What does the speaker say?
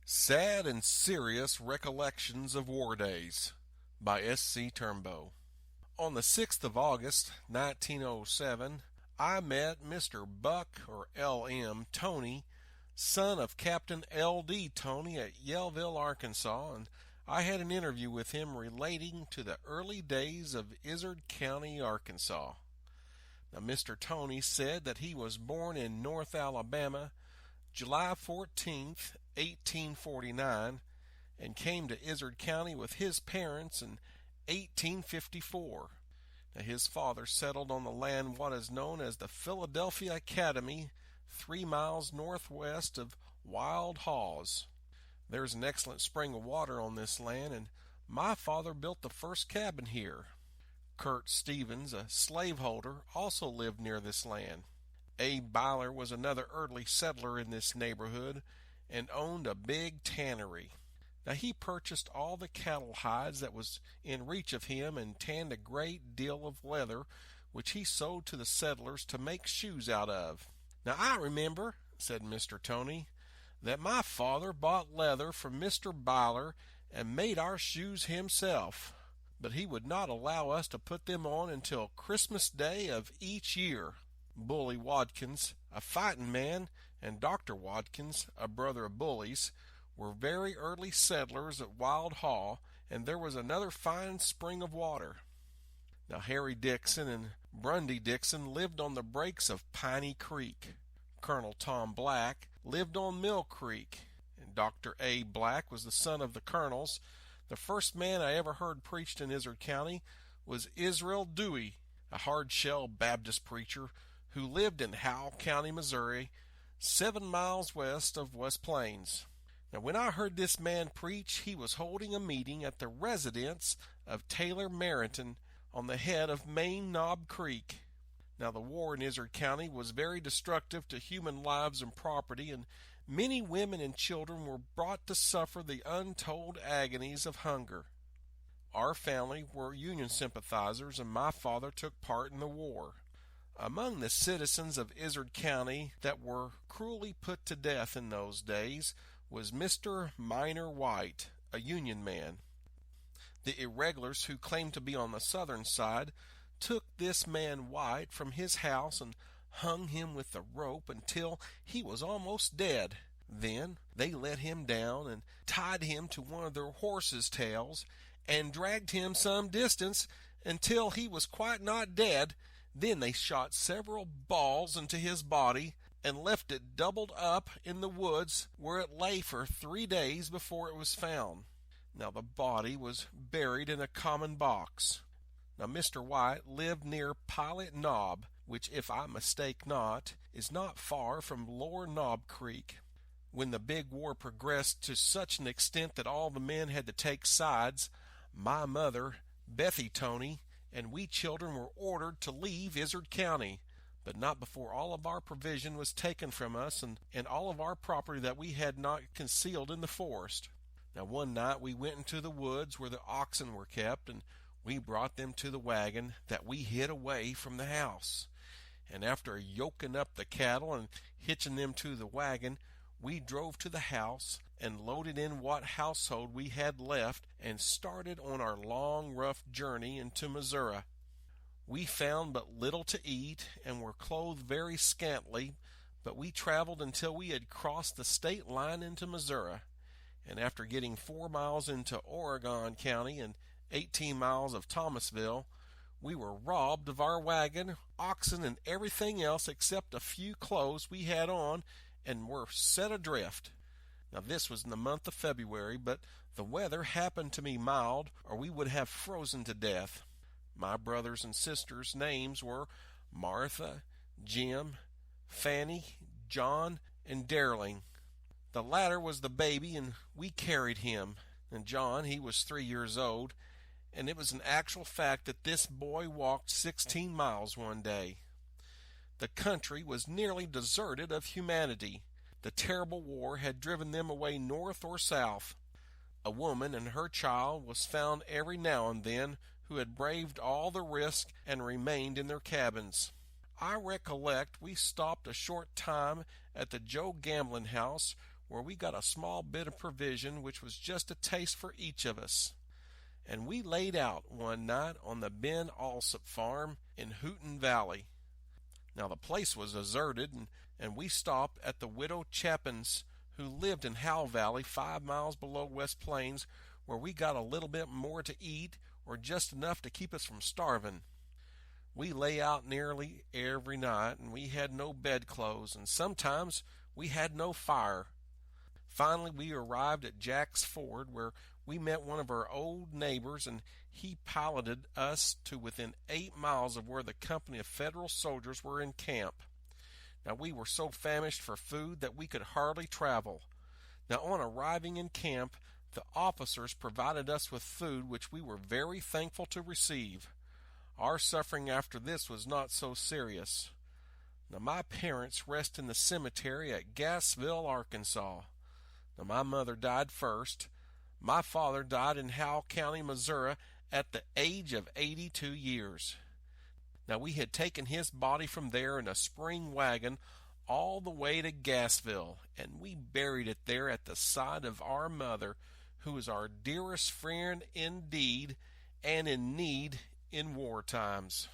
Sad and Serious Recollections of Wardays by S.C. Turnbo. On the 6th of August, 1907, I met Mr. Buck or L.M. Toney, son of Captain L.D. Toney at Yellville, Arkansas, and I had an interview with him relating to the early days of Ozark County, Arkansas. Now, Mr. Toney said that he was born in North Alabama, July 14th, 1849, and came to Ozark County with his parents in 1854. Now, his father settled on the land what is known as the Philadelphia Academy, 3 miles northwest of Wild Haws. There's an excellent spring of water on this land, and my father built the first cabin here. Kurt Stevens, a slaveholder, also lived near this land. Abe Byler was another early settler in this neighborhood and owned a big tannery. Now, he purchased all the cattle hides that was in reach of him and tanned a great deal of leather, which he sold to the settlers to make shoes out of. Now, I remember, said Mr. Toney, that my father bought leather from Mr. Byler and made our shoes himself, but he would not allow us to put them on until Christmas Day of each year. Bully Watkins, a fighting man, and Dr. Watkins, a brother of Bully's, were very early settlers at Wild Haw, and there was another fine spring of water. Now, Harry Dixon and Brundy Dixon lived on the breaks of Piney Creek. Colonel Tom Black lived on Mill Creek, and Dr. A. Black was the son of the colonels. The first man I ever heard preached in Ozark County was Israel Dewey, a hard-shell Baptist preacher who lived in Howell County, Missouri, 7 miles west of West Plains. Now, when I heard this man preach, he was holding a meeting at the residence of Taylor Merrington on the head of Main Knob Creek. Now, the war in Ozark County was very destructive to human lives and property, and many women and children were brought to suffer the untold agonies of hunger. Our family were Union sympathizers, and my father took part in the war. Among the citizens of Ozark County that were cruelly put to death in those days was Mr. Minor White, a Union man. The irregulars who claimed to be on the southern side took this man White from his house and hung him with the rope until he was almost dead. Then they let him down and tied him to one of their horses' tails and dragged him some distance until he was quite not dead. Then they shot several balls into his body and left it doubled up in the woods, where it lay for 3 days before it was found. Now, the body was buried in a common box. Now, Mr. White lived near Pilot Knob, which, if I mistake not, is not far from Lower Knob Creek. When the big war progressed to such an extent that all the men had to take sides, my mother, Bethy Toney, and we children were ordered to leave Ozark County, but not before all of our provision was taken from us and all of our property that we had not concealed in the forest. Now, one night we went into the woods where the oxen were kept, and we brought them to the wagon that we hid away from the house. And after yoking up the cattle and hitching them to the wagon, we drove to the house and loaded in what household we had left and started on our long, rough journey into Missouri. We found but little to eat and were clothed very scantily, but we traveled until we had crossed the state line into Missouri, and after getting 4 miles into Oregon County and 18 miles of Thomasville, we were robbed of our wagon, oxen, and everything else except a few clothes we had on, and were set adrift. Now, this was in the month of February, but the weather happened to be mild, or we would have frozen to death. My brothers and sisters' names were Martha, Jim, Fanny, John, and Darling. The latter was the baby, and we carried him. And John, he was 3 years old, and it was an actual fact that this boy walked 16 miles one day. The country was nearly deserted of humanity. The terrible war had driven them away north or south. A woman and her child was found every now and then who had braved all the risk and remained in their cabins. I recollect we stopped a short time at the Joe gambling house where we got a small bit of provision which was just a taste for each of us. And we laid out one night on the Ben Alsop farm in Hooten Valley. Now the place was deserted, and we stopped at the widow Chapin's, who lived in Howell Valley 5 miles below West Plains, where we got a little bit more to eat, or just enough to keep us from starving. We lay out nearly every night, and we had no bedclothes, and sometimes we had no fire. Finally we arrived at Jack's Ford, where we met one of our old neighbors, and he piloted us to within 8 miles of where the company of Federal soldiers were in camp. Now we were so famished for food that we could hardly travel. Now on arriving in camp, the officers provided us with food which we were very thankful to receive. Our suffering after this was not so serious. Now my parents rest in the cemetery at Gassville, Arkansas. Now my mother died first. My father died in Howell County, Missouri at the age of 82 years. Now we had taken his body from there in a spring wagon all the way to Gassville, and we buried it there at the side of our mother, who was our dearest friend indeed, and in need in war times.